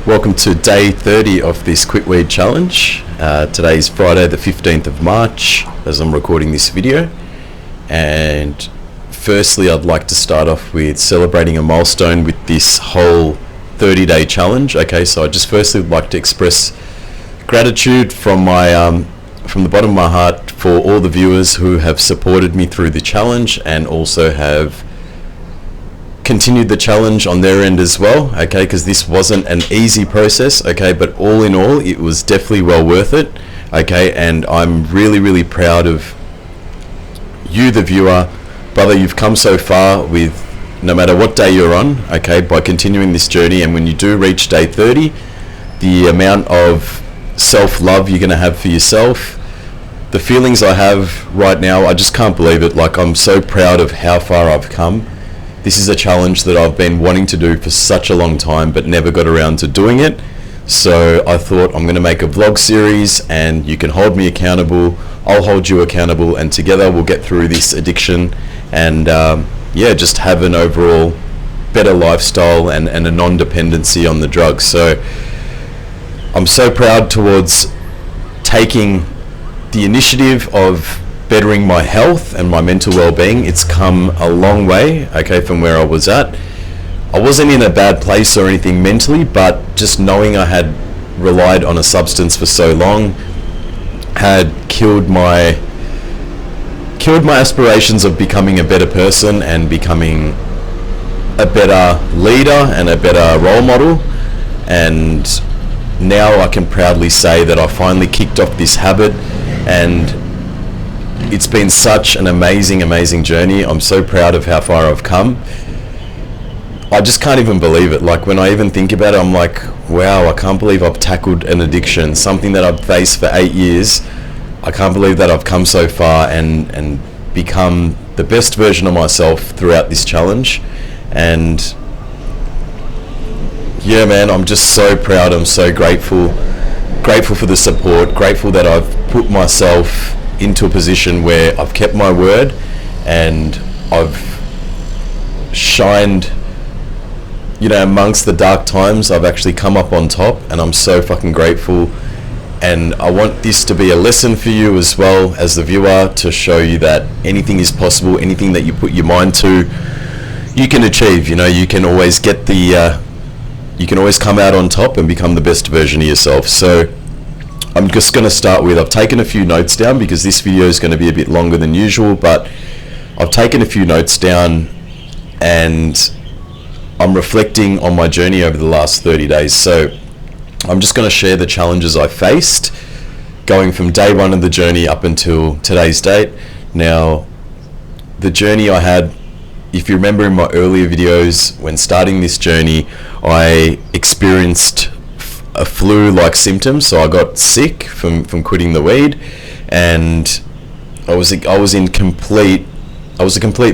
Welcome to day 30 of this quitweed challenge. Today is Friday the 15th of March as I'm recording this video, and firstly I'd like to start off with celebrating a milestone with this whole 30-day challenge. Okay, so I just firstly would like to express gratitude from the bottom of my heart for all the viewers who have supported me through the challenge and also have continued the challenge on their end as well, okay, because this wasn't an easy process, okay, but all in all it was definitely well worth it, okay, and I'm really proud of you, the viewer. Brother, you've come so far with no matter what day you're on, okay, by continuing this journey. And when you do reach day 30, the amount of self-love you're going to have for yourself, the feelings I have right now, I just can't believe it. Like, I'm so proud of how far I've come. This is a challenge that I've been wanting to do for such a long time but never got around to doing it. So I thought I'm going to make a vlog series and you can hold me accountable, I'll hold you accountable, and together we'll get through this addiction and just have an overall better lifestyle and a non-dependency on the drugs. So I'm so proud towards taking the initiative of bettering my health and my mental well-being. It's come a long way, okay, from where I was at. I wasn't in a bad place or anything mentally, but just knowing I had relied on a substance for so long had killed my aspirations of becoming a better person and becoming a better leader and a better role model. And now I can proudly say that I finally kicked off this habit, and it's been such an amazing journey. I'm so proud of how far I've come. I just can't even believe it. Like, when I even think about it, I'm like, wow, I can't believe I've tackled an addiction, something that I've faced for 8 years. I can't believe that I've come so far and become the best version of myself throughout this challenge. And yeah, man, I'm just so proud. I'm so grateful for the support, grateful that I've put myself into a position where I've kept my word and I've shined, amongst the dark times. I've actually come up on top, and I'm so fucking grateful. And I want this to be a lesson for you as well as the viewer, to show you that anything is possible. Anything that you put your mind to, you can achieve. You can always get you can always come out on top and become the best version of yourself. So I'm just going to start with, I've taken a few notes down because this video is going to be a bit longer than usual, but I've taken a few notes down and I'm reflecting on my journey over the last 30 days. So I'm just going to share the challenges I faced going from day one of the journey up until today's date. Now, the journey I had, if you remember in my earlier videos, when starting this journey, I experienced a flu-like symptom, so I got sick from quitting the weed, and I was a complete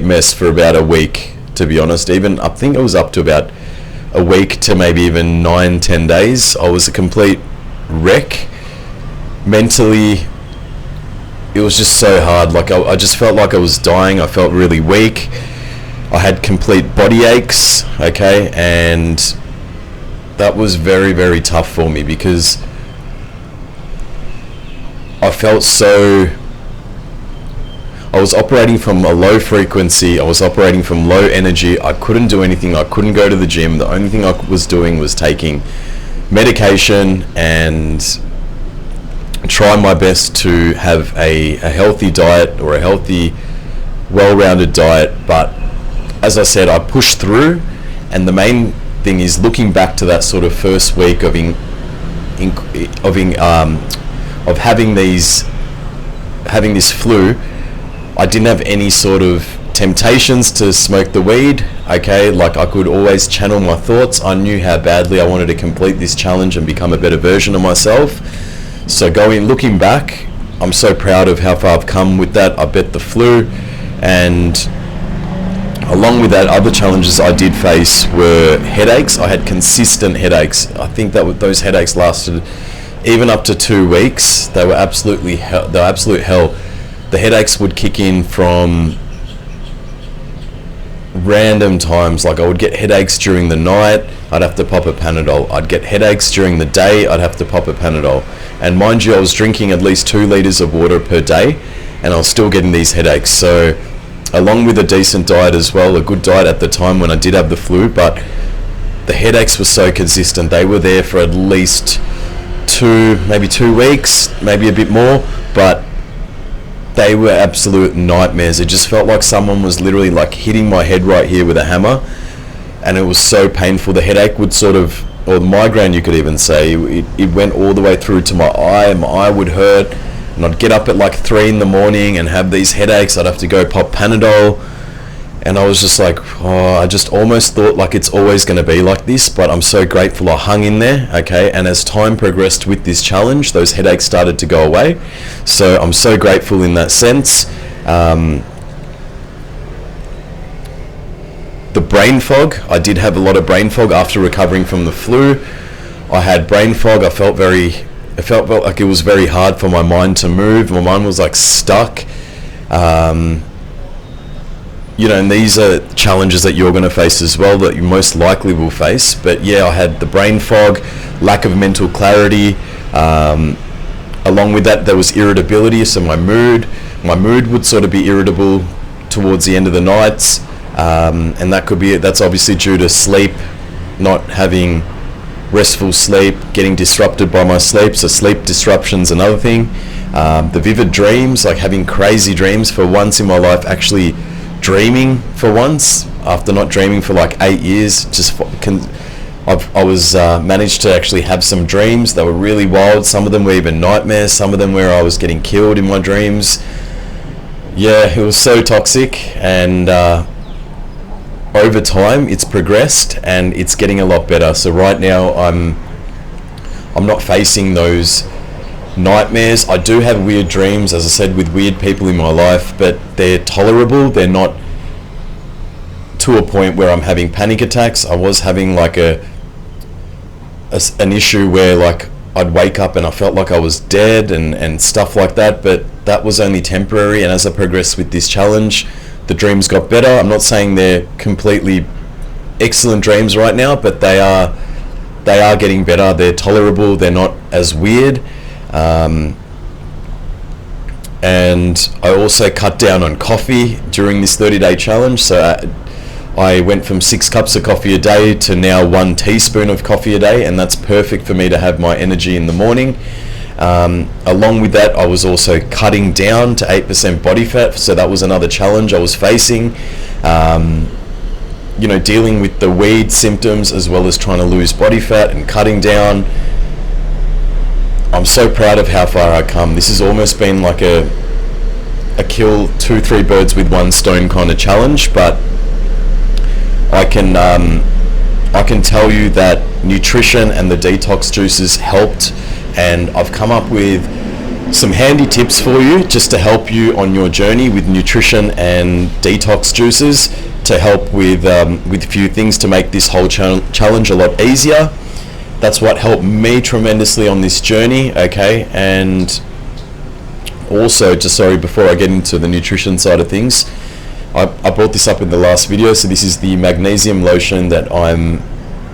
mess for about a week, to be honest. Even I think it was up to about a week to maybe even 9-10 days. I was a complete wreck mentally. It was just so hard. Like, I just felt like I was dying. I felt really weak. I had complete body aches, okay, and that was very tough for me because I was operating from a low frequency, I was operating from low energy, I couldn't do anything, I couldn't go to the gym. The only thing I was doing was taking medication and trying my best to have a healthy diet, or a healthy, well-rounded diet. But as I said, I pushed through, and the main thing is, looking back to that sort of first week of having this flu, I didn't have any sort of temptations to smoke the weed, okay? Like, I could always channel my thoughts. I knew how badly I wanted to complete this challenge and become a better version of myself. So looking back, I'm so proud of how far I've come with that. I bet the flu, and along with that, other challenges I did face were headaches. I had consistent headaches. I think that those headaches lasted even up to 2 weeks. They were absolute hell. The headaches would kick in from random times, like I would get headaches during the night, I'd have to pop a Panadol. I'd get headaches during the day, I'd have to pop a Panadol. And mind you, I was drinking at least 2 liters of water per day, and I was still getting these headaches. So along with a decent diet as well, a good diet at the time when I did have the flu, but the headaches were so consistent. They were there for at least maybe 2 weeks, maybe a bit more, but they were absolute nightmares. It just felt like someone was literally like hitting my head right here with a hammer, and it was so painful. The headache would sort of, or the migraine you could even say, it went all the way through to my eye would hurt, and I'd get up at like 3 in the morning and have these headaches. I'd have to go pop Panadol, and I was just like, I just almost thought like it's always going to be like this, but I'm so grateful I hung in there, okay? And as time progressed with this challenge, those headaches started to go away. So I'm so grateful in that sense. The brain fog, I did have a lot of brain fog after recovering from the flu. I had brain fog. It felt like it was very hard for my mind to move. My mind was like stuck. And these are challenges that you're going to face as well, that you most likely will face. But yeah, I had the brain fog, lack of mental clarity. Along with that, there was irritability. So my mood would sort of be irritable towards the end of the nights. And that's obviously due to sleep, not having restful sleep, getting disrupted by my sleep. So sleep disruption's another thing. The vivid dreams, like having crazy dreams for once in my life, actually dreaming for once after not dreaming for like 8 years. I was managed to actually have some dreams that were really wild. Some of them were even nightmares, some of them where I was getting killed in my dreams. Yeah, it was so toxic, and over time it's progressed and it's getting a lot better. So right now I'm not facing those nightmares. I do have weird dreams, as I said, with weird people in my life, but they're tolerable. They're not to a point where I'm having panic attacks. I was having like an issue where like I'd wake up and I felt like I was dead and stuff like that, but that was only temporary. And as I progressed with this challenge, the dreams got better. I'm not saying they're completely excellent dreams right now, but they are getting better. They're tolerable. They're not as weird. And I also cut down on coffee during this 30-day challenge. So I went from 6 cups of coffee a day to now 1 teaspoon of coffee a day, and that's perfect for me to have my energy in the morning. Along with that, I was also cutting down to 8% body fat. So that was another challenge I was facing. Dealing with the weed symptoms as well as trying to lose body fat and cutting down. I'm so proud of how far I've come. This has almost been like a kill 2-3 birds with 1 stone kind of challenge, but I can tell you that nutrition and the detox juices helped, and I've come up with some handy tips for you just to help you on your journey with nutrition and detox juices, to help with a few things to make this whole challenge a lot easier. That's what helped me tremendously on this journey, okay? And also, before I get into the nutrition side of things, I brought this up in the last video. So this is the magnesium lotion that I'm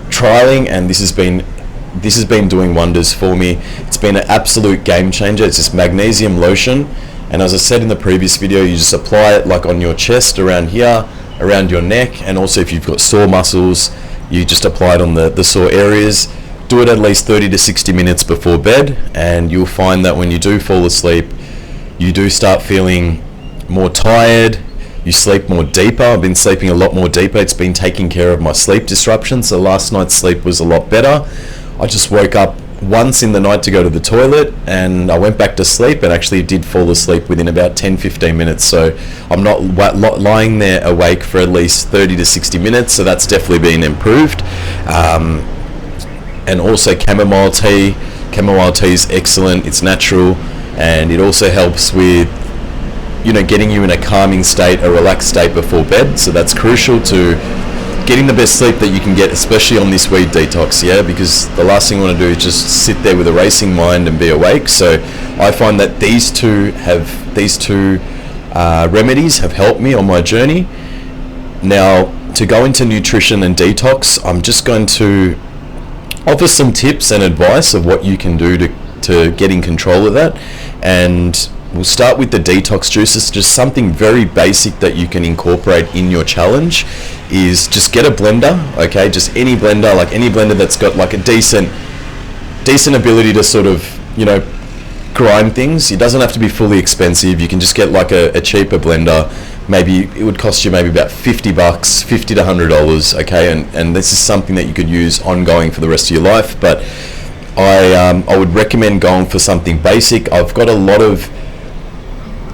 trialing, and this has been doing wonders for me. It's been an absolute game changer. It's this magnesium lotion, and as I said in the previous video, you just apply it like on your chest, around here, around your neck, and also if you've got sore muscles, you just apply it on the sore areas. Do it at least 30 to 60 minutes before bed, and you'll find that when you do fall asleep, you do start feeling more tired, you sleep more deeper. I've been sleeping a lot more deeper. It's been taking care of my sleep disruption, so last night's sleep was a lot better. I just woke up once in the night to go to the toilet, and I went back to sleep and actually did fall asleep within about 10-15 minutes. So I'm not lying there awake for at least 30 to 60 minutes, so that's definitely been improved. And also chamomile tea. Chamomile tea is excellent. It's natural, and it also helps with getting you in a calming state, a relaxed state before bed. So that's crucial to getting the best sleep that you can get, especially on this weed detox, because the last thing you want to do is just sit there with a racing mind and be awake. So I find that these two remedies have helped me on my journey. Now, to go into nutrition and detox, I'm just going to offer some tips and advice of what you can do to get in control of that. And we'll start with the detox juices. Just something very basic that you can incorporate in your challenge is just get a blender, okay? Just any blender, like any blender that's got like a decent ability to sort of, grind things. It doesn't have to be fully expensive. You can just get like a cheaper blender. Maybe it would cost you maybe about $50, $50 to $100, okay? And this is something that you could use ongoing for the rest of your life. But I would recommend going for something basic. I've got a lot of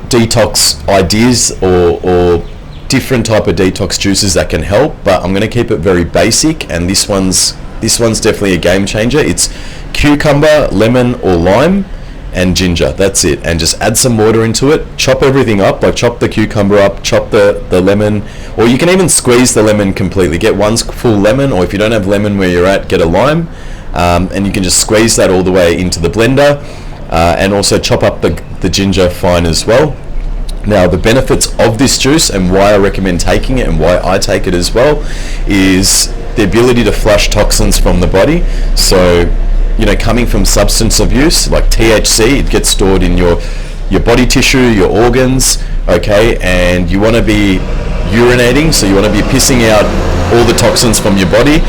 detox ideas or different type of detox juices that can help, but I'm going to keep it very basic, and this one's definitely a game changer. It's cucumber, lemon or lime and ginger. That's it. And just add some water into it, chop everything up, like chop the cucumber up, chop the lemon, or you can even squeeze the lemon completely. Get one full lemon, or if you don't have lemon where you're at, get a lime, and you can just squeeze that all the way into the blender, and also chop up the ginger fine as well. Now, the benefits of this juice and why I recommend taking it and why I take it as well is the ability to flush toxins from the body. So, coming from substance abuse, like THC, it gets stored in your body tissue, your organs, okay, and you want to be urinating, so you want to be pissing out all the toxins from your body.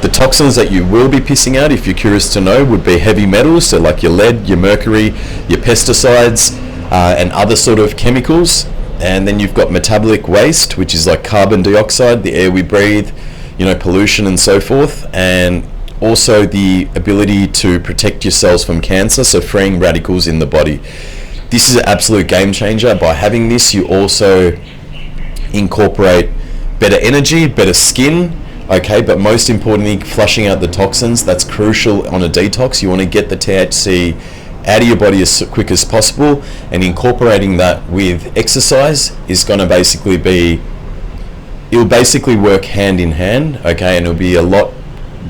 The toxins that you will be pissing out, if you're curious to know, would be heavy metals, so like your lead, your mercury, your pesticides, and other sort of chemicals. And then you've got metabolic waste, which is like carbon dioxide, the air we breathe, pollution and so forth, and also the ability to protect your cells from cancer, so freeing radicals in the body. This is an absolute game changer. By having this, you also incorporate better energy, better skin, okay, but most importantly, flushing out the toxins. That's crucial on a detox. You want to get the THC out of your body as quick as possible, and incorporating that with exercise is going to it'll basically work hand in hand, okay, and it'll be a lot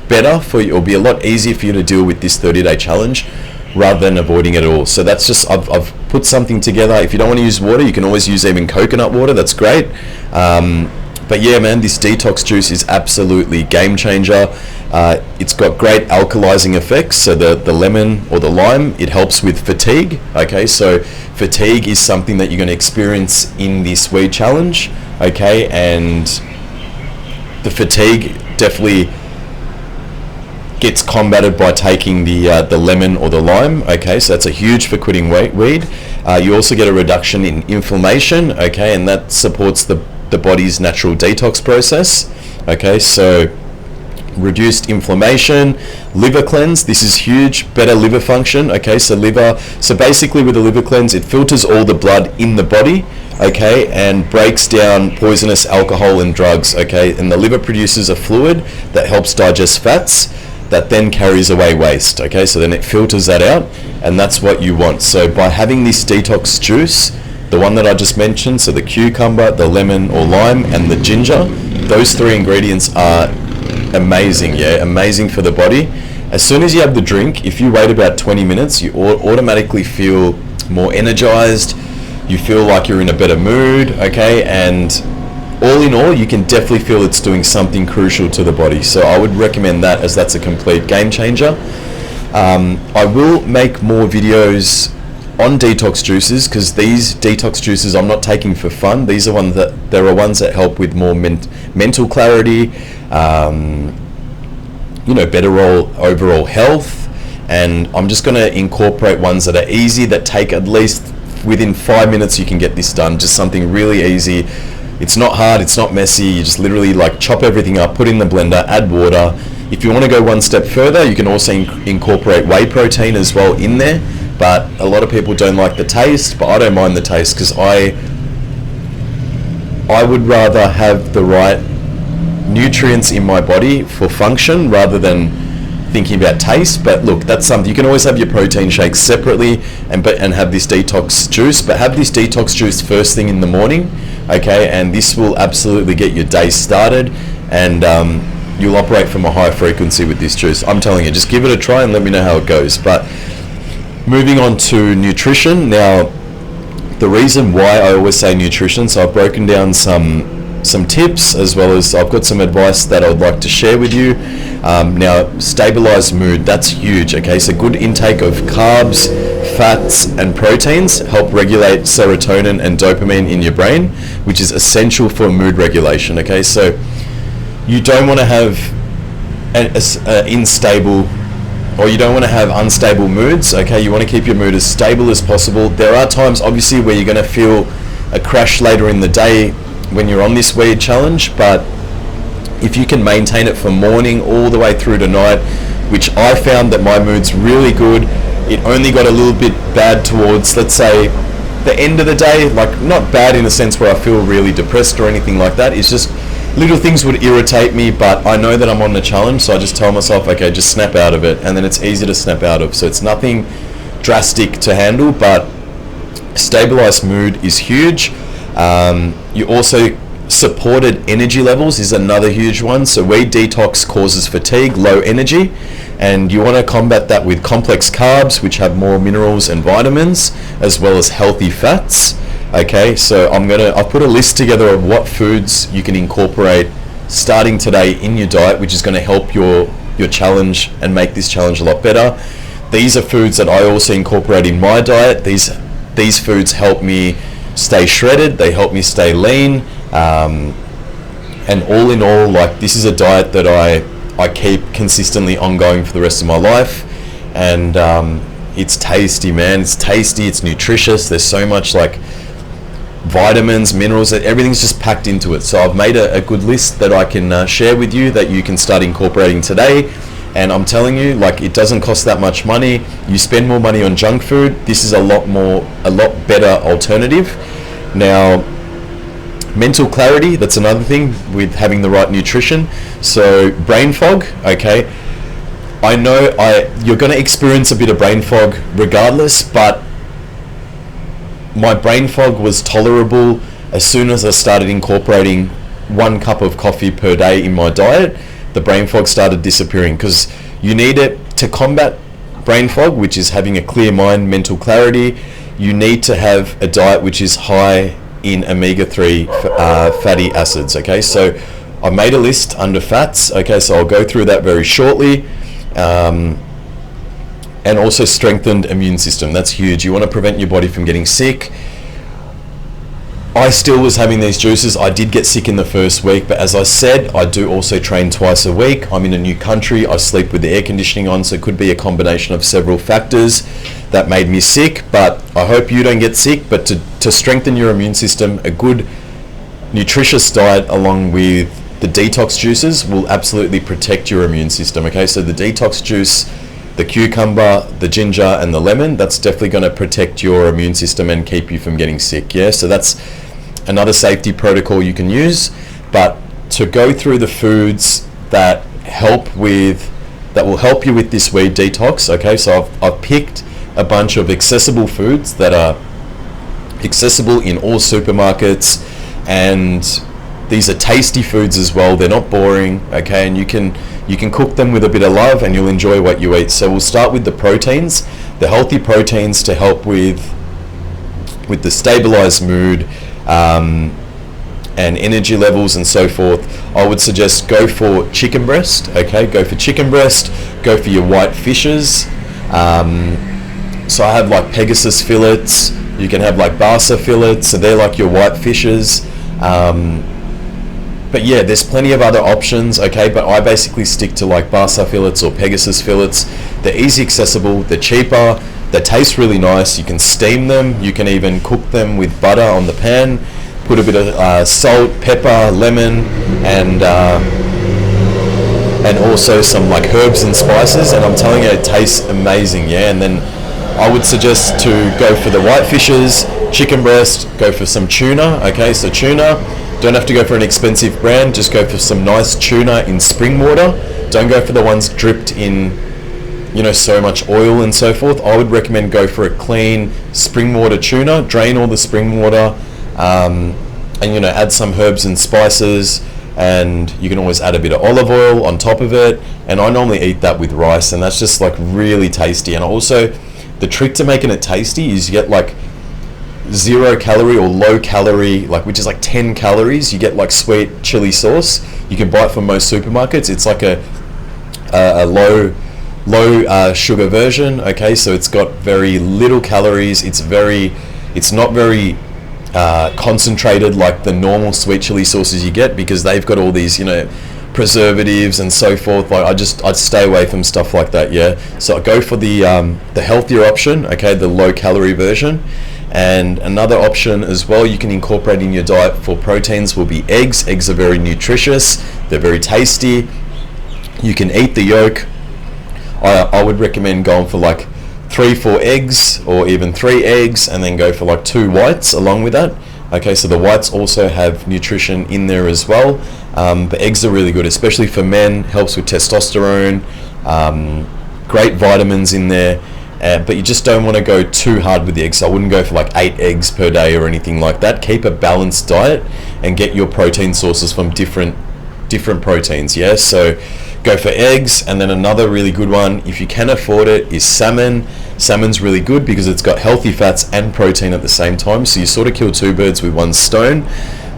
better for you. It'll be a lot easier for you to deal with this 30-day challenge rather than avoiding it all. So that's just, I've put something together. If you don't want to use water, you can always use even coconut water. That's great. But yeah, man, this detox juice is absolutely game changer. It's got great alkalizing effects. So the lemon or the lime, it helps with fatigue. Okay, so fatigue is something that you're going to experience in this weed challenge. Okay, and the fatigue definitely gets combated by taking the lemon or the lime. Okay, so that's a huge for quitting weed. You also get a reduction in inflammation. Okay, and that supports the body's natural detox process. Okay, so reduced inflammation, liver cleanse. This is huge. Better liver function. Okay, so basically with the liver cleanse, it filters all the blood in the body, okay, and breaks down poisonous alcohol and drugs. Okay, and the liver produces a fluid that helps digest fats that then carries away waste. Okay, so then it filters that out, and that's what you want. So by having this detox juice, the one that I just mentioned, so the cucumber, the lemon or lime, and the ginger, those three ingredients are amazing, amazing for the body. As soon as you have the drink, if you wait about 20 minutes, you automatically feel more energized, you feel like you're in a better mood, okay, and all in all, you can definitely feel it's doing something crucial to the body. So I would recommend that, as that's a complete game changer. I will make more videos on detox juices, because these detox juices I'm not taking for fun. These are ones that help with more mental clarity, better overall health, and I'm just going to incorporate ones that are easy, that take at least within 5 minutes you can get this done. Just something really easy. It's not hard, it's not messy. You just literally chop everything up, put in the blender, add water. If you want to go one step further, you can also incorporate whey protein as well in there. But a lot of people don't like the taste, but I don't mind the taste, because I would rather have the right nutrients in my body for function rather than thinking about taste. But look, that's something. You can always have your protein shakes separately and have this detox juice, but have this detox juice first thing in the morning, okay, and this will absolutely get your day started, and you'll operate from a high frequency with this juice. I'm telling you, just give it a try and let me know how it goes. But moving on to nutrition. Now, the reason why I always say nutrition, so I've broken down some some tips, as well as I've got some advice that I would like to share with you. Now, stabilized mood, that's huge, okay? So good intake of carbs, fats, and proteins help regulate serotonin and dopamine in your brain, which is essential for mood regulation, okay? So you don't want to have you don't want to have unstable moods, okay? You want to keep your mood as stable as possible. There are times, obviously, where you're going to feel a crash later in the day when you're on this weed challenge, but if you can maintain it from morning all the way through to night, which I found that my mood's really good. It only got a little bit bad towards, let's say, the end of the day, like not bad in the sense where I feel really depressed or anything like that. It's just little things would irritate me, but I know that I'm on the challenge, so I just tell myself, okay, just snap out of it, and then it's easy to snap out of. So it's nothing drastic to handle, but stabilized mood is huge. You also, supported energy levels is another huge one. So weed detox causes fatigue, low energy, and you want to combat that with complex carbs, which have more minerals and vitamins, as well as healthy fats. Okay, so I've put a list together of what foods you can incorporate starting today in your diet, which is going to help your challenge and make this challenge a lot better. These are foods that I also incorporate in my diet. These foods help me stay shredded, they help me stay lean, and all in all, like, this is a diet that I keep consistently ongoing for the rest of my life, and it's tasty, man. It's tasty, it's nutritious, there's so much like vitamins, minerals, everything's just packed into it. So I've made a good list that I can share with you that you can start incorporating today. And I'm telling you, like, it doesn't cost that much money. You spend more money on junk food. This is a lot better alternative. Now, mental clarity, that's another thing with having the right nutrition. So brain fog, okay, I know you're going to experience a bit of brain fog regardless, but my brain fog was tolerable as soon as I started incorporating 1 cup of coffee per day in my diet. The brain fog started disappearing, because you need it to combat brain fog, which is having a clear mind, mental clarity. You need to have a diet which is high in omega-3 fatty acids, okay? So I made a list under fats, okay? So I'll go through that very shortly. And also strengthened immune system, that's huge. You want to prevent your body from getting sick. I still was having these juices. I did get sick in the first week, but as I said, I do also train twice a week. I'm in a new country. I sleep with the air conditioning on, so it could be a combination of several factors that made me sick, but I hope you don't get sick. But to strengthen your immune system, a good nutritious diet along with the detox juices will absolutely protect your immune system, okay? So the detox juice, the cucumber, the ginger, and the lemon, that's definitely going to protect your immune system and keep you from getting sick, yeah? So that's another safety protocol you can use. But to go through the foods that will help you with this weed detox, okay? So I've picked a bunch of accessible foods that are accessible in all supermarkets, and these are tasty foods as well. They're not boring, okay? And you can cook them with a bit of love and you'll enjoy what you eat. So we'll start with the proteins, the healthy proteins to help with the stabilized mood and energy levels and so forth. I would suggest go for chicken breast, okay? Go for chicken breast, go for your white fishes. So I have like Pegasus fillets, you can have like Barca fillets, so they're like your white fishes. But yeah, there's plenty of other options, okay? But I basically stick to like Barca fillets or Pegasus fillets. They're easy accessible, they're cheaper, they taste really nice. You can steam them, you can even cook them with butter on the pan, put a bit of salt, pepper, lemon, and also some like herbs and spices, and I'm telling you, it tastes amazing, yeah? And then I would suggest to go for the white fishes, chicken breast, go for some tuna, okay? So tuna, don't have to go for an expensive brand, just go for some nice tuna in spring water. Don't go for the ones dripped in, you know, so much oil and so forth. I would recommend go for a clean spring water tuna, drain all the spring water, and you know, add some herbs and spices, and you can always add a bit of olive oil on top of it. And I normally eat that with rice, and that's just like really tasty. And also, the trick to making it tasty is you get like 0 calorie or low calorie, like which is like 10 calories. You get like sweet chili sauce. You can buy it from most supermarkets. It's like a low sugar version. Okay, so it's got very little calories. It's not very concentrated like the normal sweet chili sauces you get, because they've got all these, preservatives and so forth. Like I'd stay away from stuff like that. Yeah, so I go for the healthier option. Okay, the low calorie version. And another option as well you can incorporate in your diet for proteins will be eggs. Eggs are very nutritious. They're very tasty. You can eat the yolk. I would recommend going for like 3-4 eggs, or even 3 eggs, and then go for like 2 whites along with that. Okay, so the whites also have nutrition in there as well. But eggs are really good, especially for men. Helps with testosterone. Great vitamins in there. But you just don't want to go too hard with the eggs. So I wouldn't go for like 8 eggs per day or anything like that. Keep a balanced diet and get your protein sources from different proteins. Yeah, so go for eggs. And then another really good one, if you can afford it, is salmon. Salmon's really good because it's got healthy fats and protein at the same time, so you sort of kill 2 birds with 1 stone.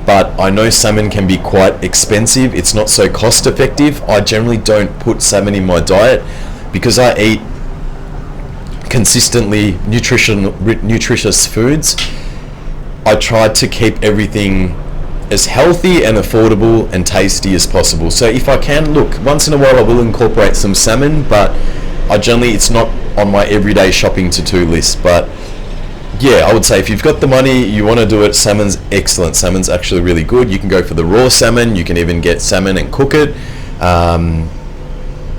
But I know salmon can be quite expensive. It's not so cost effective. I generally don't put salmon in my diet because I eat consistently nutritious foods. I try to keep everything as healthy and affordable and tasty as possible. So if I can, look, once in a while I will incorporate some salmon, but it's not on my everyday shopping to-do list. But yeah, I would say if you've got the money, you want to do it, salmon's excellent. Salmon's actually really good. You can go for the raw salmon. You can even get salmon and cook it.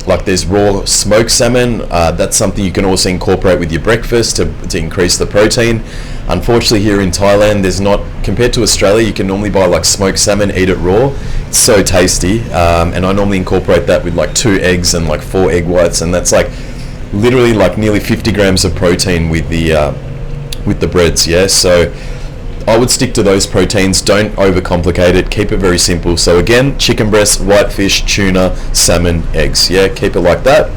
Like there's raw smoked salmon. That's something you can also incorporate with your breakfast to increase the protein. Unfortunately, here in Thailand, there's not, compared to Australia, you can normally buy like smoked salmon, eat it raw. It's so tasty. And I normally incorporate that with like 2 eggs and like 4 egg whites, and that's like literally like nearly 50 grams of protein with the breads. Yeah, so I would stick to those proteins. Don't overcomplicate it. Keep it very simple. So again, chicken breast, whitefish, tuna, salmon, eggs. Yeah, keep it like that.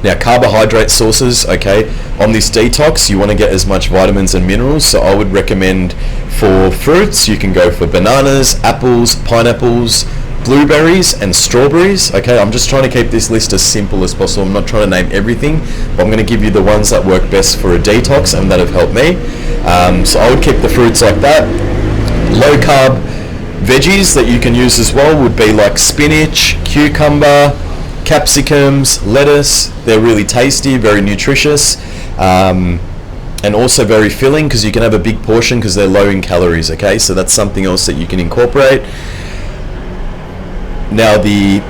Now, carbohydrate sources, okay, on this detox, you want to get as much vitamins and minerals, so I would recommend for fruits, you can go for bananas, apples, pineapples, blueberries, and strawberries. Okay, I'm just trying to keep this list as simple as possible. I'm not trying to name everything, but I'm going to give you the ones that work best for a detox and that have helped me. So I would keep the fruits like that. Low carb veggies that you can use as well would be like spinach, cucumber, capsicums, lettuce. They're really tasty, very nutritious, and also very filling because you can have a big portion because they're low in calories. Okay, so that's something else that you can incorporate. Now the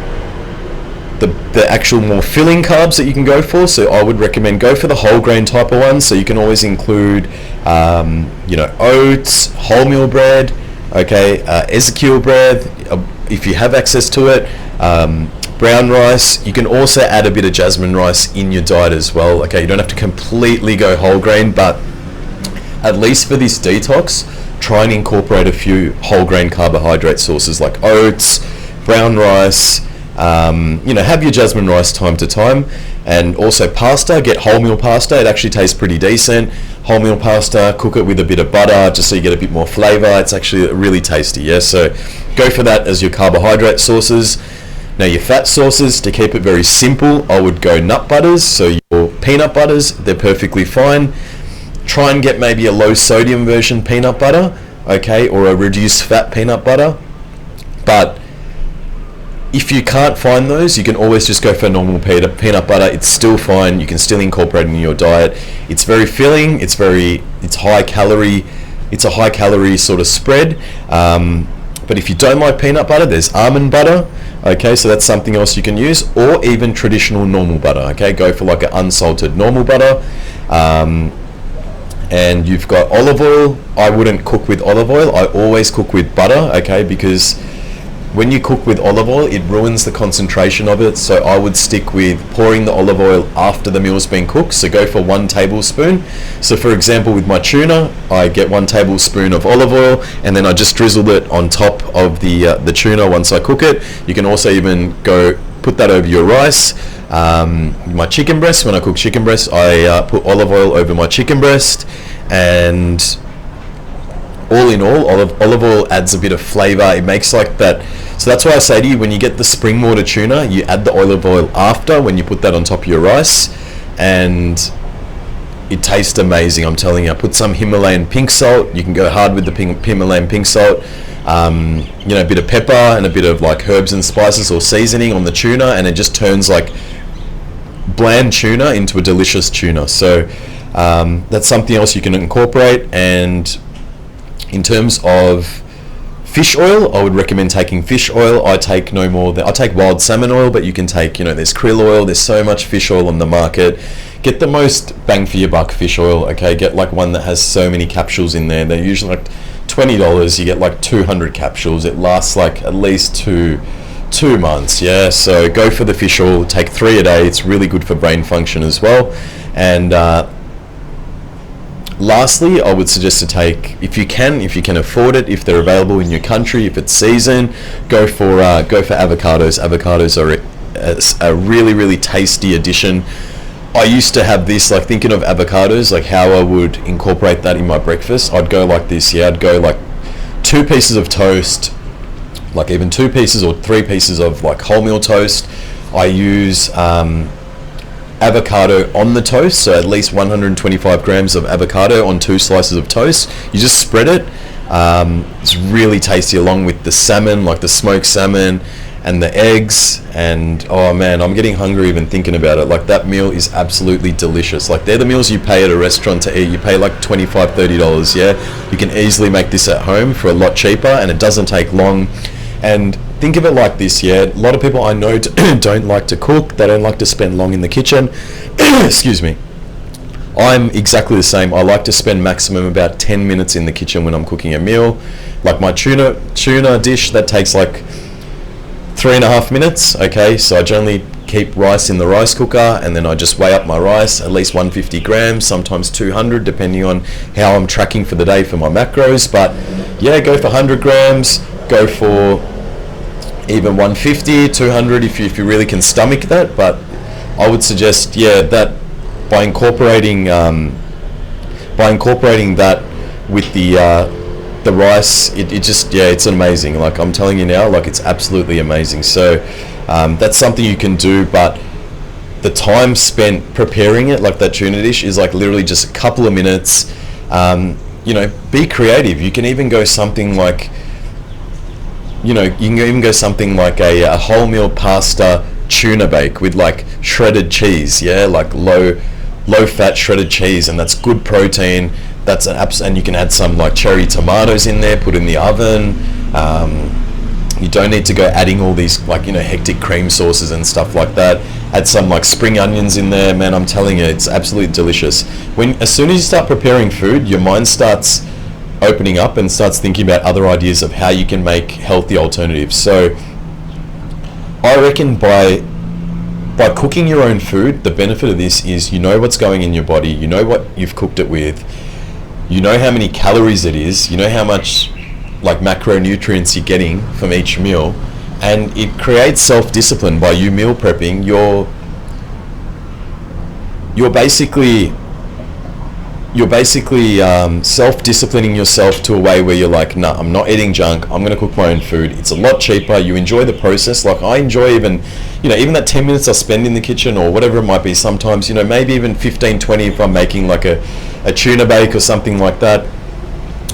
actual more filling carbs that you can go for, so I would recommend go for the whole grain type of ones. So you can always include oats, wholemeal bread, okay, Ezekiel bread if you have access to it, brown rice. You can also add a bit of jasmine rice in your diet as well. Okay, you don't have to completely go whole grain, but at least for this detox, try and incorporate a few whole grain carbohydrate sources like oats, brown rice. Have your jasmine rice time to time, and also pasta. Get wholemeal pasta. It actually tastes pretty decent. Wholemeal pasta, cook it with a bit of butter just so you get a bit more flavor. It's actually really tasty. Yeah, so go for that as your carbohydrate sources. Now your fat sources, to keep it very simple, I would go nut butters. So your peanut butters, they're perfectly fine. Try and get maybe a low sodium version peanut butter, okay, or a reduced fat peanut butter. But if you can't find those, you can always just go for normal peanut butter. It's still fine. You can still incorporate it in your diet. It's very filling. It's high calorie. It's a high calorie sort of spread. But if you don't like peanut butter, there's almond butter. Okay, so that's something else you can use, or even traditional normal butter. Okay, go for like an unsalted normal butter. And you've got olive oil. I wouldn't cook with olive oil. I always cook with butter. Okay, because when you cook with olive oil, it ruins the concentration of it. So I would stick with pouring the olive oil after the meal's been cooked. So go for 1 tablespoon. So for example, with my tuna, I get 1 tablespoon of olive oil, and then I just drizzle it on top of the tuna once I cook it. You can also even go put that over your rice. My chicken breast, when I cook chicken breast, I put olive oil over my chicken breast, and all in all, olive oil adds a bit of flavor. It makes like that. So that's why I say to you, when you get the spring water tuna, you add the olive oil after, when you put that on top of your rice, and it tastes amazing. I'm telling you. I put some Himalayan pink salt. You can go hard with the Himalayan pink salt. A bit of pepper and a bit of like herbs and spices or seasoning on the tuna, and it just turns like bland tuna into a delicious tuna. So that's something else you can incorporate. And in terms of fish oil, I would recommend taking fish oil. I take wild salmon oil, but you can take, there's krill oil. There's so much fish oil on the market. Get the most bang for your buck fish oil, okay? Get like one that has so many capsules in there. They're usually like $20. You get like 200 capsules. It lasts like at least two months, yeah? So go for the fish oil. Take 3 a day. It's really good for brain function as well. And lastly, I would suggest to take, if you can afford it, if they're available in your country, if it's season, go for avocados. Avocados are a really, really tasty addition. I used to have this, like thinking of avocados, like how I would incorporate that in my breakfast. I'd go like this, yeah. I'd go like 2 pieces of toast, like even 2 pieces or 3 pieces of like wholemeal toast. I use avocado on the toast, so at least 125 grams of avocado on 2 slices of toast. You just spread it. It's really tasty, along with the salmon, like the smoked salmon and the eggs. And oh man, I'm getting hungry even thinking about it. Like that meal is absolutely delicious. Like they're the meals you pay at a restaurant to eat. You pay like $25-30, yeah. You can easily make this at home for a lot cheaper, and it doesn't take long. And think of it like this, yeah. A lot of people I know don't like to cook. They don't like to spend long in the kitchen. Excuse me. I'm exactly the same. I like to spend maximum about 10 minutes in the kitchen when I'm cooking a meal. Like my tuna dish, that takes like 3.5 minutes, okay? So I generally keep rice in the rice cooker, and then I just weigh up my rice, at least 150 grams, sometimes 200, depending on how I'm tracking for the day for my macros. But yeah, go for 100 grams, go for even 150, 200 if you really can stomach that. But I would suggest, yeah, that by incorporating that with the rice, it just, yeah, it's amazing. Like I'm telling you now, like it's absolutely amazing. So that's something you can do, but the time spent preparing it, like that tuna dish, is like literally just a couple of minutes. Be creative. You can even go something like, a wholemeal pasta tuna bake with like shredded cheese, yeah, like low fat shredded cheese, and that's good protein. That's and you can add some like cherry tomatoes in there, put in the oven. You don't need to go adding all these like, hectic cream sauces and stuff like that. Add some like spring onions in there, man. I'm telling you, it's absolutely delicious. As soon as you start preparing food, your mind starts opening up and starts thinking about other ideas of how you can make healthy alternatives. So I reckon by cooking your own food, the benefit of this is you know what's going in your body, you know what you've cooked it with, you know how many calories it is, you know how much like macronutrients you're getting from each meal, and it creates self-discipline. By you meal prepping, you're basically self-disciplining yourself to a way where you're like, nah, I'm not eating junk, I'm going to cook my own food. It's a lot cheaper. You enjoy the process. Like I enjoy even that 10 minutes I spend in the kitchen or whatever it might be. Sometimes, maybe even 15-20 if I'm making like a tuna bake or something like that.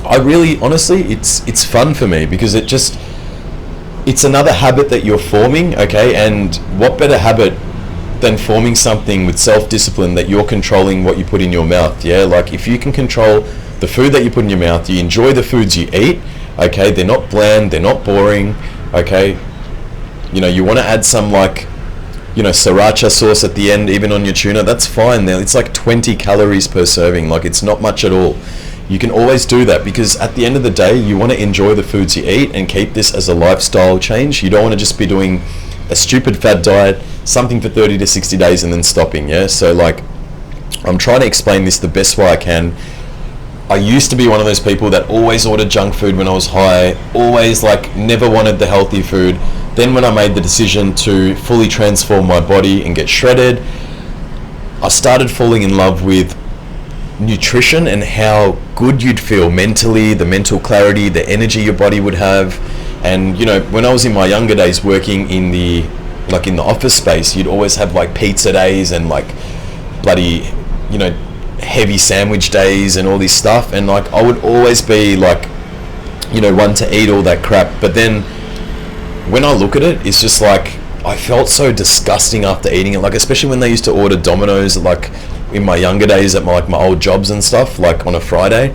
I really, honestly, it's fun for me because it's another habit that you're forming, okay? And what better habit than forming something with self-discipline that you're controlling what you put in your mouth, yeah? Like if you can control the food that you put in your mouth, you enjoy the foods you eat, okay? They're not bland, they're not boring, okay? You want to add some like, sriracha sauce at the end, even on your tuna, that's fine. It's like 20 calories per serving, like it's not much at all. You can always do that because at the end of the day, you want to enjoy the foods you eat and keep this as a lifestyle change. You don't want to just be doing a stupid fad diet, something for 30 to 60 days and then stopping, yeah? So like, I'm trying to explain this the best way I can. I used to be one of those people that always ordered junk food when I was high, always like never wanted the healthy food. Then when I made the decision to fully transform my body and get shredded, I started falling in love with nutrition and how good you'd feel mentally, the mental clarity, the energy your body would have. And you know, when I was in my younger days working in the office space, you'd always have like pizza days and like bloody, you know, heavy sandwich days and all this stuff, and like I would always be like, you know, one to eat all that crap. But then when I look at it, it's just like I felt so disgusting after eating it. Like, especially when they used to order Domino's, like in my younger days at my old jobs and stuff, like on a Friday,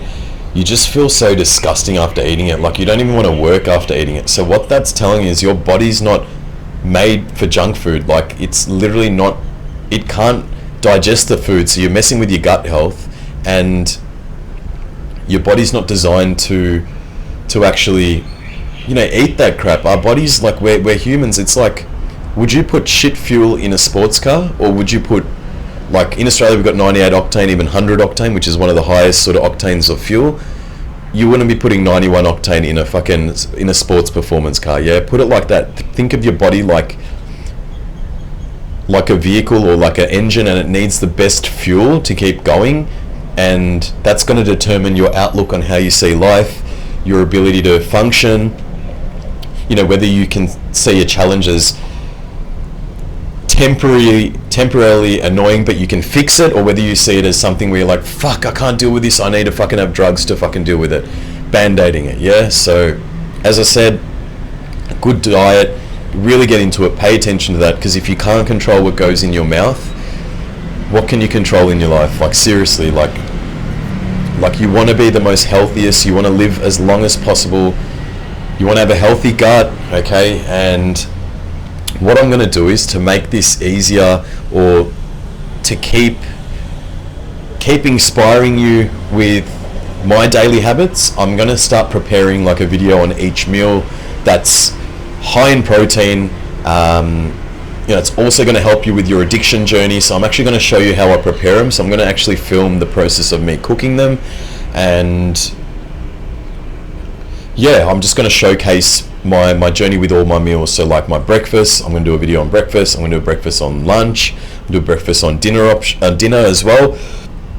you just feel so disgusting after eating it. Like, you don't even want to work after eating it. So what that's telling you is your body's not made for junk food. Like, it's literally not, it can't digest the food, so you're messing with your gut health, and your body's not designed to actually, you know, eat that crap. Our bodies, like, we're humans. It's like, would you put shit fuel in a sports car, or would you put, like in Australia we've got 98 octane, even 100 octane, which is one of the highest sort of octanes of fuel. You wouldn't be putting 91 octane in a sports performance car. Yeah, put it like that. Think of your body like a vehicle or like an engine, and it needs the best fuel to keep going, and that's going to determine your outlook on how you see life, your ability to function, you know, whether you can see a challenge as temporarily annoying but you can fix it, or whether you see it as something where you're like, fuck, I can't deal with this, I need to fucking have drugs to fucking deal with it, band-aiding it. Yeah, so as I said, good diet, really get into it, pay attention to that, because if you can't control what goes in your mouth, what can you control in your life? Like, seriously, like you want to be the most healthiest, you want to live as long as possible, you want to have a healthy gut, okay? And what I'm going to do is to make this easier, or to keep inspiring you with my daily habits, I'm going to start preparing like a video on each meal that's high in protein. You know, it's also going to help you with your addiction journey, so I'm actually going to show you how I prepare them. So I'm going to actually film the process of me cooking them, and yeah, I'm just going to showcase my journey with all my meals. So like my breakfast, I'm going to do a video on breakfast, I'm going to do a breakfast on lunch, I'm going to do a breakfast on dinner as well,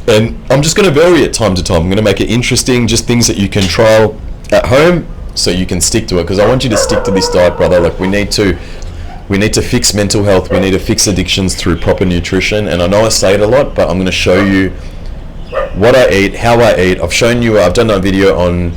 and I'm just going to vary it time to time. I'm going to make it interesting, just things that you can trial at home so you can stick to it, because I want you to stick to this diet, brother. Like, we need to fix mental health, we need to fix addictions through proper nutrition. And I know I say it a lot, but I'm going to show you what I eat, how I eat. I've done a video on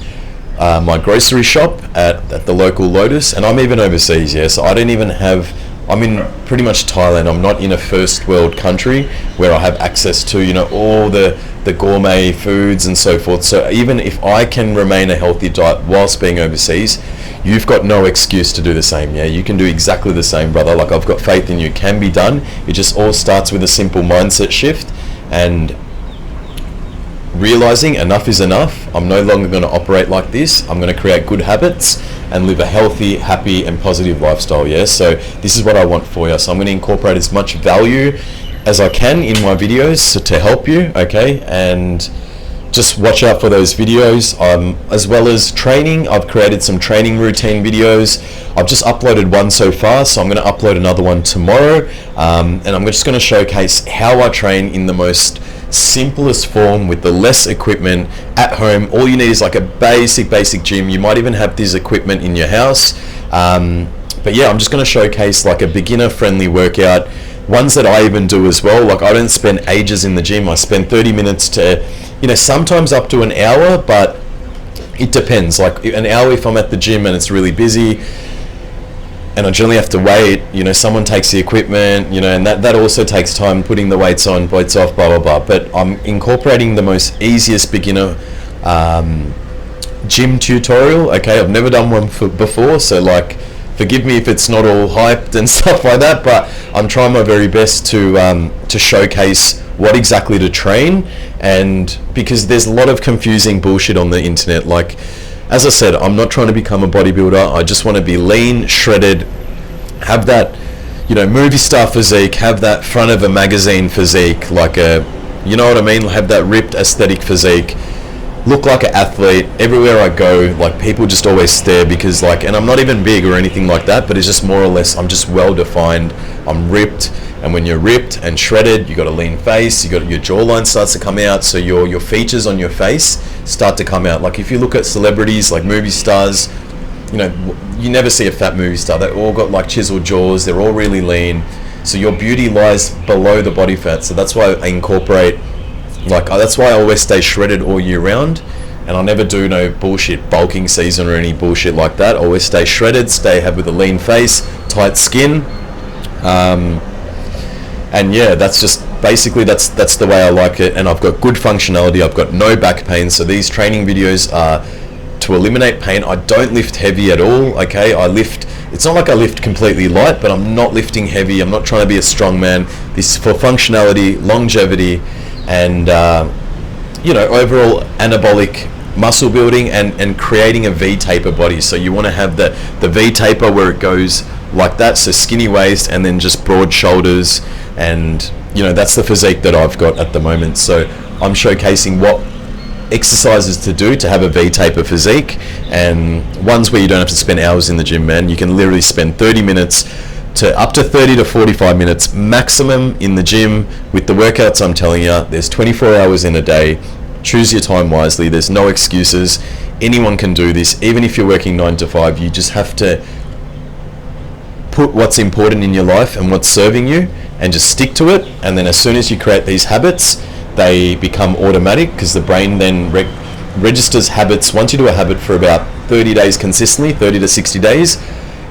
my grocery shop at the local Lotus, and I'm even overseas, yeah, so I'm in pretty much Thailand. I'm not in a first world country where I have access to, you know, all the gourmet foods and so forth. So even if I can remain a healthy diet whilst being overseas, you've got no excuse to do the same. Yeah, you can do exactly the same, brother. Like, I've got faith in you. It can be done. It just all starts with a simple mindset shift and realizing enough is enough. I'm no longer going to operate like this. I'm going to create good habits and live a healthy, happy and positive lifestyle. Yeah, so this is what I want for you. So I'm going to incorporate as much value as I can in my videos to help you, okay? And just watch out for those videos, as well as training. I've created some training routine videos. I've just uploaded one so far, so I'm going to upload another one tomorrow, and I'm just going to showcase how I train in the most simplest form with the less equipment at home. All you need is like a basic gym. You might even have this equipment in your house, but yeah, I'm just going to showcase like a beginner friendly workout, ones that I even do as well. Like, I don't spend ages in the gym. I spend 30 minutes to, you know, sometimes up to an hour, but it depends. Like, an hour if I'm at the gym and it's really busy and I generally have to wait, you know, someone takes the equipment, you know, and that also takes time, putting the weights on, weights off, blah blah blah. But I'm incorporating the most easiest beginner gym tutorial, okay? I've never done one before, so like, forgive me if it's not all hyped and stuff like that, but I'm trying my very best to showcase what exactly to train. And because there's a lot of confusing bullshit on the internet. Like, as I said, I'm not trying to become a bodybuilder. I just want to be lean, shredded, have that, you know, movie star physique, have that front of a magazine physique, like a, you know what I mean, have that ripped aesthetic physique, look like an athlete. Everywhere I go, like, people just always stare because, like, and I'm not even big or anything like that, but it's just more or less, I'm just well defined, I'm ripped. And when you're ripped and shredded, you got a lean face, your jawline starts to come out, so your features on your face start to come out. Like if you look at celebrities, like movie stars, you never see a fat movie star. They've all got like chiseled jaws, they're all really lean. So your beauty lies below the body fat. So that's why I incorporate, that's why I always stay shredded all year round. And I never do no bullshit bulking season or any bullshit like that. I always stay shredded, have with a lean face, tight skin. And yeah, that's just basically that's the way I like it. And I've got good functionality. I've got no back pain. So these training videos are to eliminate pain. I don't lift heavy at all. Okay, it's not like I lift completely light, but I'm not lifting heavy. I'm not trying to be a strong man. This is for functionality, longevity, and overall anabolic muscle building and creating a V-taper body. So you want to have the V-taper where it goes like that, so skinny waist and then just broad shoulders, and that's the physique that I've got at the moment. So I'm showcasing what exercises to do to have a V-taper physique, and ones where you don't have to spend hours in the gym, man. You can literally spend 30 minutes to up to 30 to 45 minutes maximum in the gym with the workouts I'm telling you. There's 24 hours in a day. Choose your time wisely. There's no excuses. Anyone can do this, even if you're working 9 to 5. You just have to put what's important in your life and what's serving you and just stick to it. And then as soon as you create these habits, they become automatic, because the brain then registers habits. Once you do a habit for about 30 days consistently, 30 to 60 days,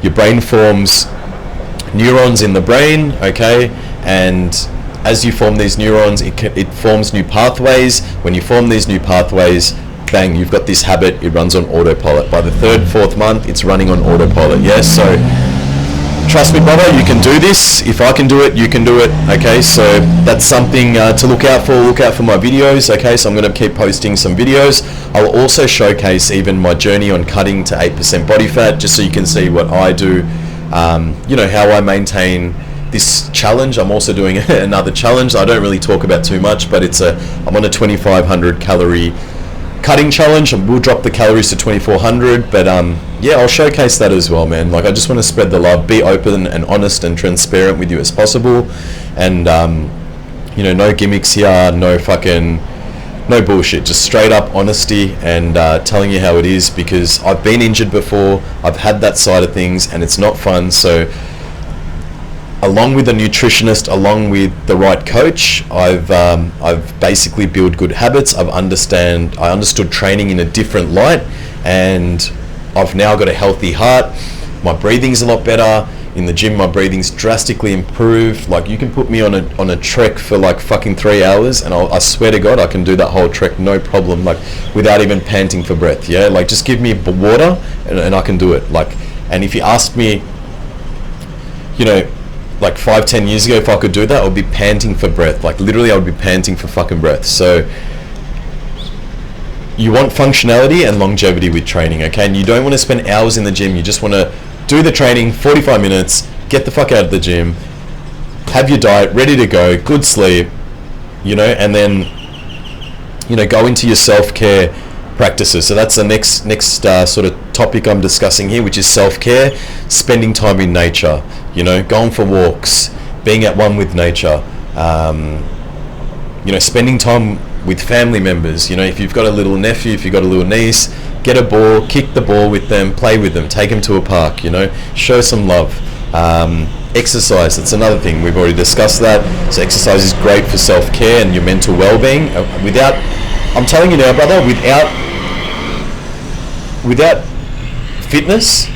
your brain forms neurons in the brain, okay? And as you form these neurons, it forms new pathways. When you form these new pathways, bang, you've got this habit. It runs on autopilot. By the 3rd, 4th month, it's running on autopilot. Yes, so trust me, brother, you can do this. If I can do it, you can do it. Okay, so that's something to look out for. Look out for my videos. Okay, so I'm going to keep posting some videos. I'll also showcase even my journey on cutting to 8% body fat, just so you can see what I do. How I maintain this challenge. I'm also doing another challenge I don't really talk about too much, but I'm on a 2,500 calorie cutting challenge, and we'll drop the calories to 2,400, but I'll showcase that as well, man. Like, I just want to spread the love, be open and honest and transparent with you as possible, and no gimmicks here, no bullshit, just straight up honesty and telling you how it is, because I've been injured before, I've had that side of things, and it's not fun. So along with a nutritionist, along with the right coach, I've basically built good habits. I understood training in a different light, and I've now got a healthy heart. My breathing's a lot better. In the gym, my breathing's drastically improved. Like, you can put me on a trek for like fucking 3 hours, and I swear to God, I can do that whole trek no problem, like without even panting for breath. Yeah, like just give me water and I can do it. Like, and if you asked me, like 5-10 years ago, if I could do that, I would be panting for breath. Like, literally, I would be panting for fucking breath. So you want functionality and longevity with training, okay? And you don't want to spend hours in the gym. You just want to do the training, 45 minutes, get the fuck out of the gym, have your diet ready to go, good sleep, and then, go into your self-care practices. So that's the next sort of topic I'm discussing here, which is self-care, spending time in nature, going for walks, being at one with nature, spending time with family members. If you've got a little nephew, if you've got a little niece, get a ball, kick the ball with them, play with them, take them to a park, show some love. Exercise, that's another thing, we've already discussed that. So exercise is great for self-care and your mental well-being. I'm telling you now, brother, without fitness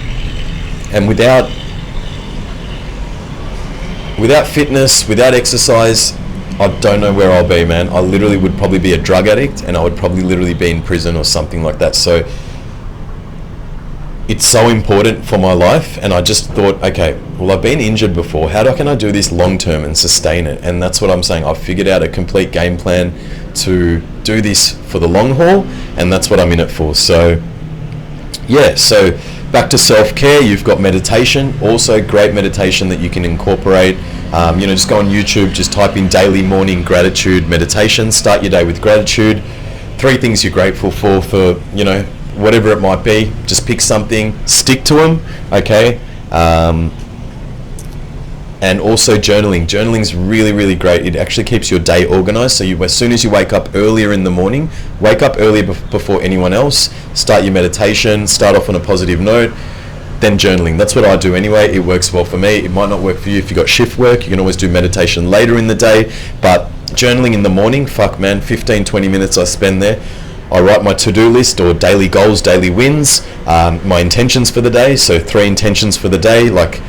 and without fitness, without exercise, I don't know where I'll be, man. I literally would probably be a drug addict, and I would probably literally be in prison or something like that. So it's so important for my life, and I just thought, okay, well, I've been injured before. How can I do this long term and sustain it? And that's what I'm saying. I've figured out a complete game plan to do this for the long haul, and that's what I'm in it for. So yeah, so back to self-care, you've got meditation, also great meditation that you can incorporate. Just go on YouTube, just type in daily morning gratitude meditation, start your day with gratitude. 3 things you're grateful for, whatever it might be. Just pick something, stick to them, okay? And also journaling's really, really great. It actually keeps your day organized. So as soon as you wake up earlier in the morning, wake up earlier before anyone else, start your meditation, start off on a positive note, then journaling. That's what I do anyway. It works well for me. It might not work for you if you've got shift work. You can always do meditation later in the day, but journaling in the morning, fuck man, 15-20 minutes I spend there. I write my to-do list or daily goals, daily wins, my intentions for the day. So 3 intentions for the day, like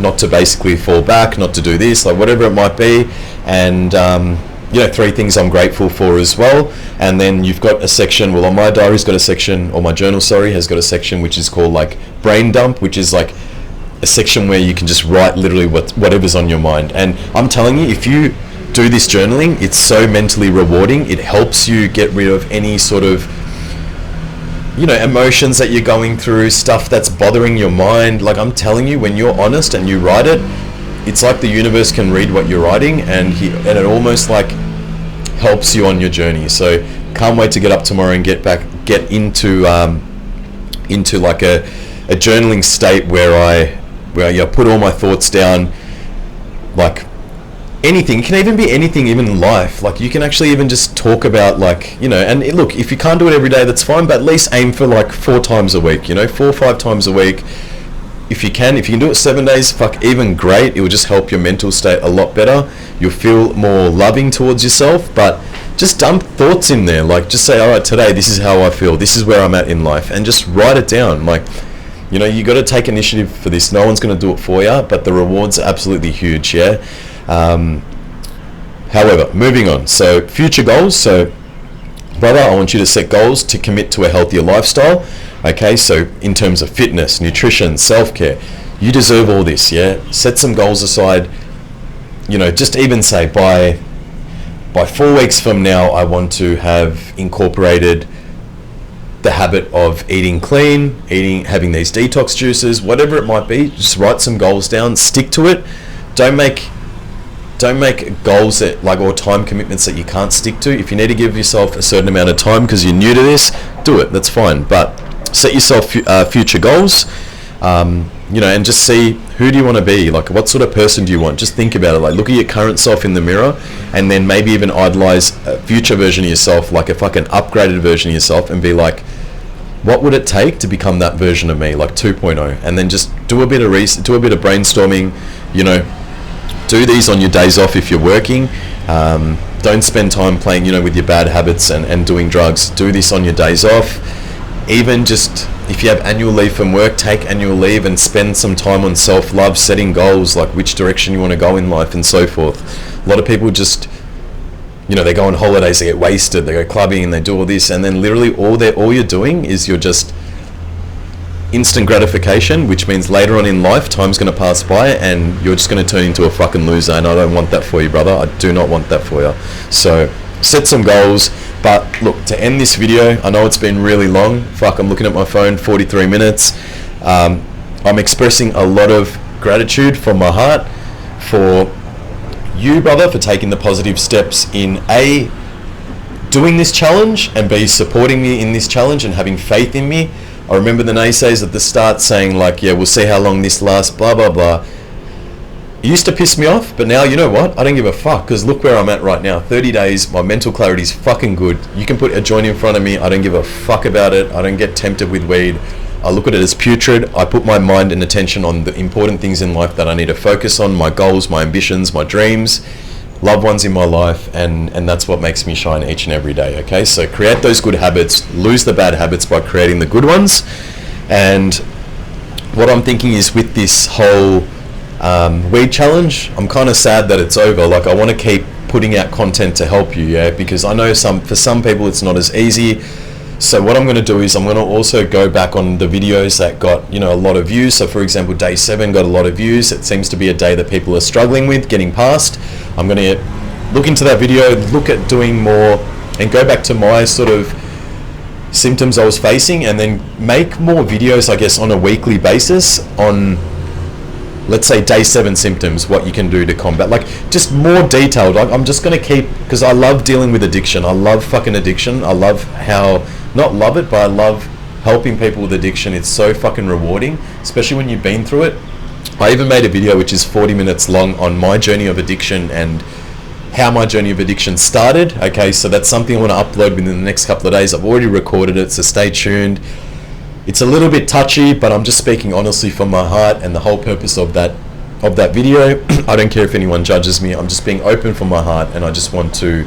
not to basically fall back, not to do this, like whatever it might be, and 3 things I'm grateful for as well. And then you've got a section, well, on my diary's got a section, or my journal, sorry, has got a section which is called like brain dump, which is like a section where you can just write literally whatever's on your mind. And I'm telling you, if you do this journaling, it's so mentally rewarding. It helps you get rid of any sort of emotions that you're going through, stuff that's bothering your mind. Like, I'm telling you, when you're honest and you write it, it's like the universe can read what you're writing, and it almost like helps you on your journey. So can't wait to get up tomorrow and get into like a journaling state where I put all my thoughts down, like anything. It can even be anything, even in life. Like, you can actually even just talk about, like, and look, if you can't do it every day, that's fine, but at least aim for like 4 times a week, 4 or 5 times a week. If you can do it 7 days, fuck, even great. It will just help your mental state a lot better. You'll feel more loving towards yourself. But just dump thoughts in there. Like, just say, all right, today, this is how I feel. This is where I'm at in life. And just write it down. Like, you got to take initiative for this. No one's going to do it for you, but the rewards are absolutely huge, yeah? However, moving on. So, future goals. So, brother, I want you to set goals to commit to a healthier lifestyle. Okay, so in terms of fitness, nutrition, self-care, you deserve all this, yeah? Set some goals aside. Just even say by 4 weeks from now, I want to have incorporated the habit of eating clean, having these detox juices, whatever it might be. Just write some goals down, stick to it. Don't make goals that or time commitments that you can't stick to. If you need to give yourself a certain amount of time because you're new to this, do it. That's fine. But set yourself future goals, and just see, who do you want to be? Like, what sort of person do you want? Just think about it. Like, look at your current self in the mirror, and then maybe even idolize a future version of yourself, like a fucking upgraded version of yourself, and be like, what would it take to become that version of me, like 2.0? And then just do a bit of do a bit of brainstorming. Do these on your days off if you're working. Don't spend time playing, with your bad habits and doing drugs. Do this on your days off. Even just if you have annual leave from work, take annual leave and spend some time on self-love, setting goals, like which direction you want to go in life and so forth. A lot of people just, they go on holidays, they get wasted, they go clubbing and they do all this, and then literally all you're doing is you're just instant gratification, which means later on in life, time's going to pass by and you're just going to turn into a fucking loser, and I don't want that for you, brother. I do not want that for you. So set some goals. But look, to end this video, I know it's been really long. Fuck, I'm looking at my phone, 43 minutes. I'm expressing a lot of gratitude from my heart for you, brother, for taking the positive steps in A, doing this challenge, and B, supporting me in this challenge and having faith in me. I remember the naysayers at the start saying like, yeah, we'll see how long this lasts, blah, blah, blah. It used to piss me off, but now, you know what? I don't give a fuck, because look where I'm at right now. 30 days, my mental clarity is fucking good. You can put a joint in front of me. I don't give a fuck about it. I don't get tempted with weed. I look at it as putrid. I put my mind and attention on the important things in life that I need to focus on, my goals, my ambitions, my dreams, loved ones in my life, and that's what makes me shine each and every day, okay? So create those good habits, lose the bad habits by creating the good ones. And what I'm thinking is, with this whole weed challenge, I'm kind of sad that it's over. Like, I want to keep putting out content to help you, yeah, because I know for some people it's not as easy. So what I'm going to do is I'm going to also go back on the videos that got, a lot of views. So for example, day 7 got a lot of views. It seems to be a day that people are struggling with getting past. I'm going to look into that video, look at doing more, and go back to my sort of symptoms I was facing, and then make more videos, I guess, on a weekly basis on, let's say, day 7 symptoms, what you can do to combat, like, just more detailed. I'm just going to keep, because I love dealing with addiction. I love fucking addiction. I love how, not love it, but I love helping people with addiction. It's so fucking rewarding, especially when you've been through it. I even made a video which is 40 minutes long on my journey of addiction and how my journey of addiction started. Okay, so that's something I want to upload within the next couple of days. I've already recorded it, so stay tuned. It's a little bit touchy, but I'm just speaking honestly from my heart, and the whole purpose of that video, I don't care if anyone judges me, I'm just being open from my heart, and I just want to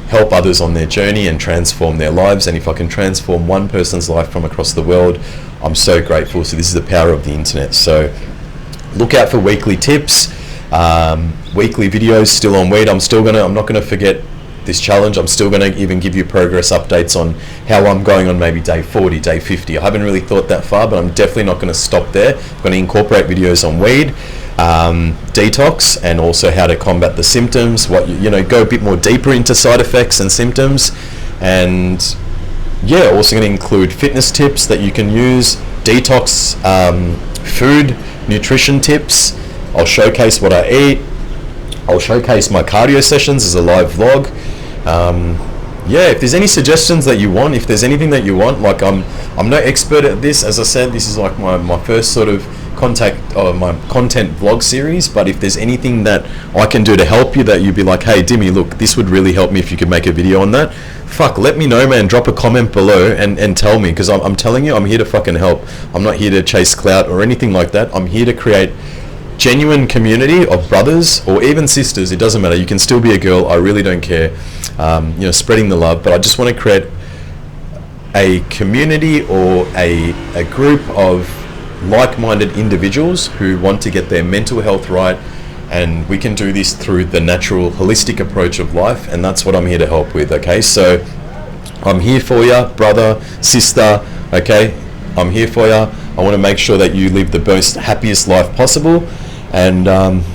help others on their journey and transform their lives. And if I can transform one person's life from across the world, I'm so grateful. So this is the power of the internet. So look out for weekly tips, weekly videos still on weed. I'm not gonna forget this challenge. I'm still gonna even give you progress updates on how I'm going on maybe day 40, day 50. I haven't really thought that far, but I'm definitely not gonna stop there. I'm gonna incorporate videos on weed, detox, and also how to combat the symptoms, go a bit more deeper into side effects and symptoms. And yeah, also going to include fitness tips that you can use, detox, food, nutrition tips. I'll showcase what I eat. I'll showcase my cardio sessions as a live vlog. If there's any suggestions that you want, if there's anything that you want, like I'm no expert at this. As I said, this is like my first sort of my content vlog series, but if there's anything that I can do to help you, that you'd be like, hey Dimmy, look, this would really help me if you could make a video on that, let me know, man. Drop a comment below and tell me, because I'm telling you, I'm here to fucking help. I'm not here to chase clout or anything like that. I'm here to create genuine community of brothers or even sisters. It doesn't matter, you can still be a girl, I really don't care. Spreading the love, but I just want to create a community or a group of like-minded individuals who want to get their mental health right, and we can do this through the natural holistic approach of life, and that's what I'm here to help with. Okay, so I'm here for you, brother, sister. Okay, I'm here for you. I want to make sure that you live the most happiest life possible. And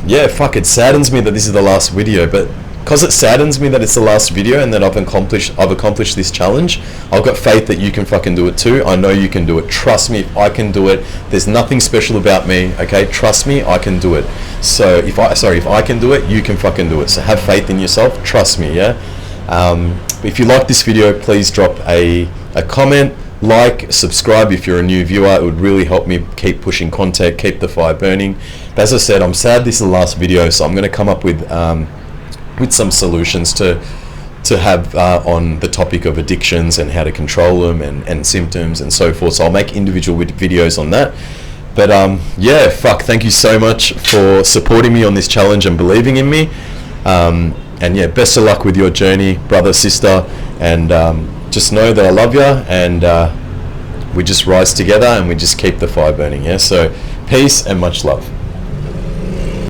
it saddens me that this is the last video, but because it saddens me that it's the last video and that I've accomplished this challenge, I've got faith that you can fucking do it too. I know you can do it. Trust me, if I can do it, there's nothing special about me. Okay, trust me, I can do it. So if I can do it, you can fucking do it. So have faith in yourself. Trust me. Yeah. If you like this video, please drop a comment, like, subscribe if you're a new viewer. It would really help me keep pushing content, keep the fire burning. But as I said, I'm sad this is the last video, so I'm going to come up with some solutions to have on the topic of addictions and how to control them and symptoms and so forth. So I'll make individual videos on that. But thank you so much for supporting me on this challenge and believing in me. Best of luck with your journey, brother, sister, and just know that I love you, and we just rise together and we just keep the fire burning. Yeah, so peace and much love.